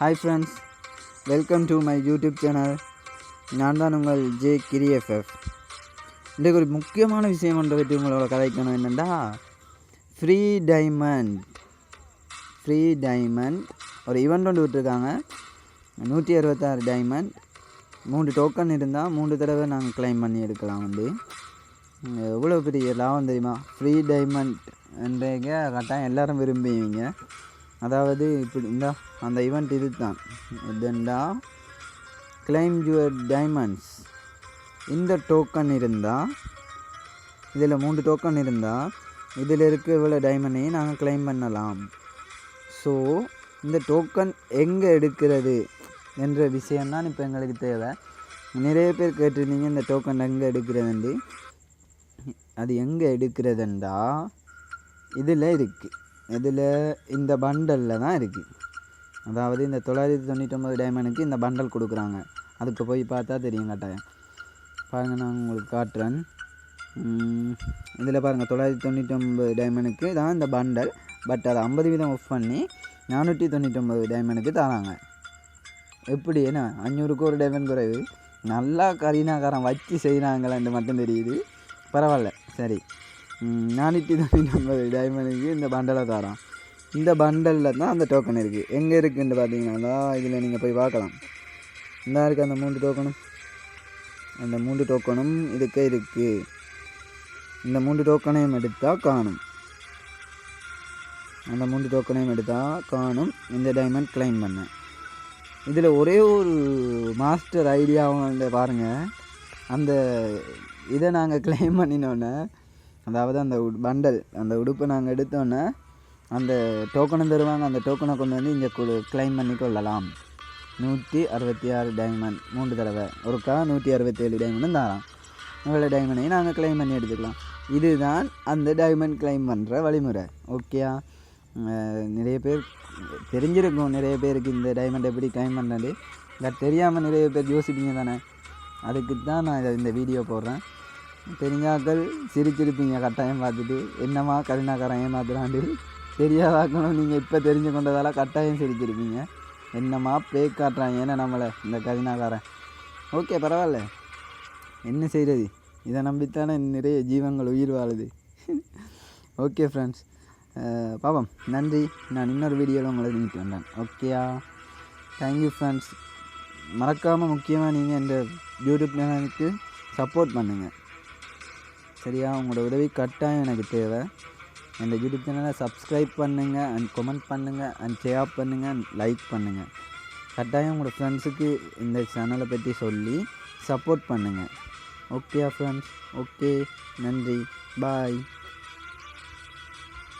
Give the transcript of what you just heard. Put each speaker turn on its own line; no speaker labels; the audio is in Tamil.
Hi friends, welcome to my YouTube channel. நான் தான் உங்கள் ஜே கிரி எஃப்எஃப். இன்றைக்கு ஒரு முக்கியமான விஷயம் ஒன்றை பற்றி உங்களோட கதைக்கணும். என்னென்னா, ஃப்ரீ டைமண்ட் ஒரு ஈவெண்ட் ஒன்று விட்டுருக்காங்க. 166 டைமண்ட் 3 டோக்கன் இருந்தால் 3 தடவை நாங்கள் கிளைம் பண்ணி எடுக்கலாம். எவ்வளோ பெரிய லாபம் தெரியுமா? ஃப்ரீ டைமண்ட் என்றைக்க கட்டாயம் எல்லோரும் விரும்புவீங்க. அதாவது இப்படி அந்த ஈவெண்ட் இது தான். இதுண்டா கிளைம் யுவர் டைமண்ட்ஸ். இந்த டோக்கன் இருந்தால், இதில் 3 டோக்கன் இருந்தால் இதில் இருக்க இவ்வளோ டைமண்டையும் நாங்கள் கிளைம் பண்ணலாம். ஸோ இந்த டோக்கன் எங்கே எடுக்கிறது என்ற விஷயம்தான் இப்போ எங்களுக்கு தேவை. நிறைய பேர் கேட்டிருந்தீங்க இந்த டோக்கன் எங்கே எடுக்கிறதுண்டு. அது எங்கே எடுக்கிறதுண்டா இதில் இருக்குது. இதில் இந்த பண்டலில் தான் இருக்குது. அதாவது இந்த 999 டைமண்டுக்கு இந்த பண்டல் கொடுக்குறாங்க. அதுக்கு போய் பார்த்தா தெரியும் கட்டாயம். பாருங்கள், நான் உங்களுக்கு காட்டுறேன். இதில் பாருங்கள், 999 டைமண்டுக்கு தான் இந்த பண்டல். பட் அதை 50% ஆஃப் பண்ணி 499 டைமண்டுக்கு தராங்க. எப்படி என்ன 500க்கு ஒரு டைமண்ட் குறைவு. நல்லா கரீனாக்காரன் வச்சு செய்கிறாங்களான்னு மட்டும் தெரியுது. பரவாயில்ல, சரி. 499 டைமண்டுக்கு இந்த பண்டலை தரோம். இந்த பண்டலில் தான் அந்த டோக்கன் இருக்குது. எங்கே இருக்குதுன்னு பார்த்தீங்கன்னா இதில் நீங்கள் போய் பார்க்கலாம். இந்த இருக்குது அந்த 3 டோக்கனும். அந்த 3 டோக்கனும் இதுக்கே இருக்குது. இந்த 3 டோக்கனையும் எடுத்தால் காணும். அந்த 3 டோக்கனையும் எடுத்தால் காணும் இந்த டைமண்ட் கிளைம் பண்ண. இதில் ஒரே ஒரு மாஸ்டர் ஐடியாவும் பாருங்கள். அந்த இதை நாங்கள் கிளைம் பண்ணினோன்னே, அதாவது அந்த பண்டல், அந்த உடுப்பை நாங்கள் எடுத்தோன்னே அந்த டோக்கனும் தருவாங்க. அந்த டோக்கனை கொண்டு வந்து இங்கே கிளைம் பண்ணி கொள்ளலாம். 166 டைமண்ட் 3 தடவை ஒருக்கா 167 டைமண்டும் தரோம். இவ்வளோ டைமண்டையும் நாங்கள் கிளைம் பண்ணி எடுத்துக்கலாம். இதுதான் அந்த டைமண்ட் கிளைம் பண்ணுற வழிமுறை. ஓகேயா? நிறைய பேர் தெரிஞ்சிருக்கும். நிறைய பேருக்கு இந்த டைமண்ட் எப்படி கிளைம் பண்ணுறது பட் தெரியாமல் நிறைய பேர் யோசிப்பீங்க தானே. அதுக்கு தான் நான் இந்த வீடியோ போடுறேன். தெரிஞ்சாக்கள் சிரிச்சிருப்பீங்க கட்டாயம் பார்த்துட்டு. என்னம்மா கருணாக்காரன் ஏமாத்துறாண்டு தெரியாதாக்கணும். நீங்கள் இப்போ தெரிஞ்சு கொண்டதால் கட்டாயம் சிரிச்சிருப்பீங்க. என்னம்மா பே காட்டுறாங்க ஏன்னா நம்மளை இந்த கருணாக்காரன். ஓகே, பரவாயில்ல, என்ன செய்கிறது? இதை நம்பித்தானே நிறைய ஜீவங்கள் உயிர் வாழுது. ஓகே ஃப்ரெண்ட்ஸ், பாவம், நன்றி. நான் இன்னொரு வீடியோவில் உங்களை மீட் வந்தேன். ஓகேயா? Thank you friends. மறக்காமல் முக்கியமாக நீங்கள் இந்த யூடியூப் சேனலுக்கு சப்போர்ட் பண்ணுங்கள். சரியா? உங்களோட உதவி கட்டாயம் எனக்கு தேவை. இந்த யூடியூப் சேனலை சப்ஸ்கிரைப் பண்ணுங்கள், அண்ட் கமெண்ட் பண்ணுங்கள், அண்ட் ஷேர் பண்ணுங்கள், அண்ட் லைக் பண்ணுங்கள். கட்டாயம் உங்களோட ஃப்ரெண்ட்ஸுக்கு இந்த சேனலை பற்றி சொல்லி சப்போர்ட் பண்ணுங்கள். Okay friends? ஓகே, நன்றி, பாய்.